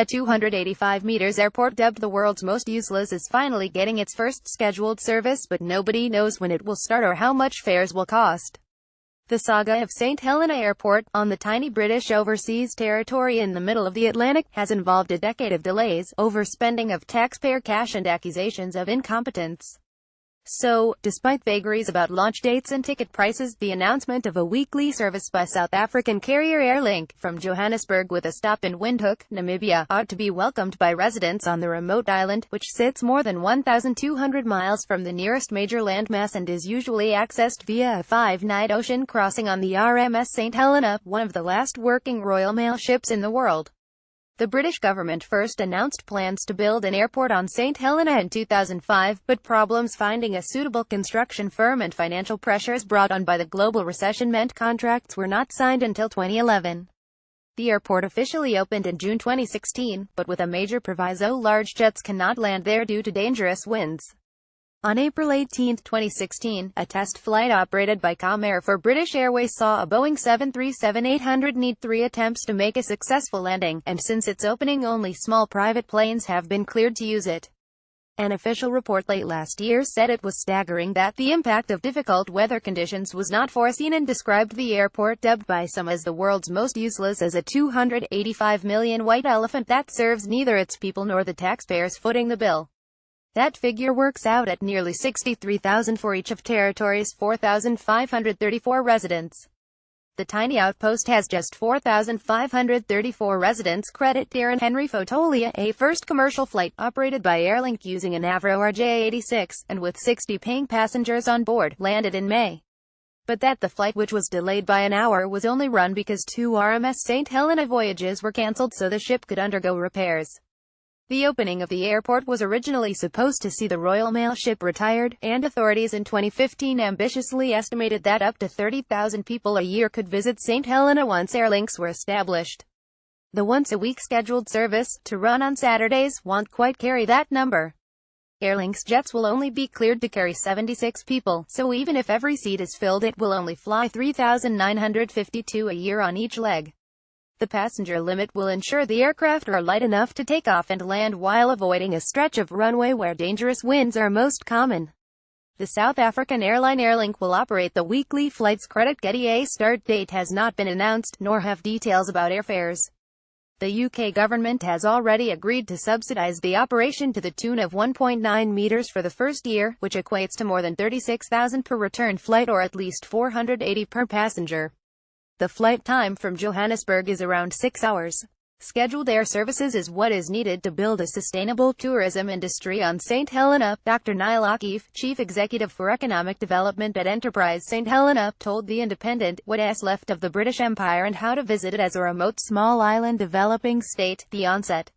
A 285 meters airport dubbed the world's most useless is finally getting its first scheduled service, but nobody knows when it will start or how much fares will cost. The saga of St. Helena Airport, on the tiny British overseas territory in the middle of the Atlantic, has involved a decade of delays, overspending of taxpayer cash and accusations of incompetence. So, despite vagaries about launch dates and ticket prices, the announcement of a weekly service by South African carrier Airlink, from Johannesburg with a stop in Windhoek, Namibia, ought to be welcomed by residents on the remote island, which sits more than 1,200 miles from the nearest major landmass and is usually accessed via a 5-night ocean crossing on the RMS St. Helena, one of the last working Royal Mail ships in the world. The British government first announced plans to build an airport on St. Helena in 2005, but problems finding a suitable construction firm and financial pressures brought on by the global recession meant contracts were not signed until 2011. The airport officially opened in June 2016, but with a major proviso: large jets cannot land there due to dangerous winds. On April 18, 2016, a test flight operated by Comair for British Airways saw a Boeing 737-800 need 3 attempts to make a successful landing, and since its opening only small private planes have been cleared to use it. An official report late last year said it was staggering that the impact of difficult weather conditions was not foreseen, and described the airport, dubbed by some as the world's most useless, as a 285 million white elephant that serves neither its people nor the taxpayers footing the bill. That figure works out at nearly $63,000 for each of territory's 4,534 residents. The tiny outpost has just 4,534 residents, credit Darren Henry Fotolia, a first commercial flight operated by Airlink using an Avro RJ86, and with 60 paying passengers on board, landed in May. But that the flight, which was delayed by an hour, was only run because 2 RMS St. Helena voyages were cancelled so the ship could undergo repairs. The opening of the airport was originally supposed to see the Royal Mail ship retired, and authorities in 2015 ambitiously estimated that up to 30,000 people a year could visit St. Helena once airlinks were established. The once-a-week scheduled service, to run on Saturdays, won't quite carry that number. Airlink's jets will only be cleared to carry 76 people, so even if every seat is filled, it will only fly 3,952 a year on each leg. The passenger limit will ensure the aircraft are light enough to take off and land while avoiding a stretch of runway where dangerous winds are most common. The South African airline Airlink will operate the weekly flights. Credit Getty. A start date has not been announced, nor have details about airfares. The UK government has already agreed to subsidise the operation to the tune of 1.9 meters for the first year, which equates to more than $36,000 per return flight, or at least $480 per passenger. The flight time from Johannesburg is around 6 hours. Scheduled air services is what is needed to build a sustainable tourism industry on St. Helena. Dr. Niall O'Keefe, Chief Executive for Economic Development at Enterprise St. Helena, told The Independent what's left of the British Empire and how to visit it as a remote small island developing state. The onset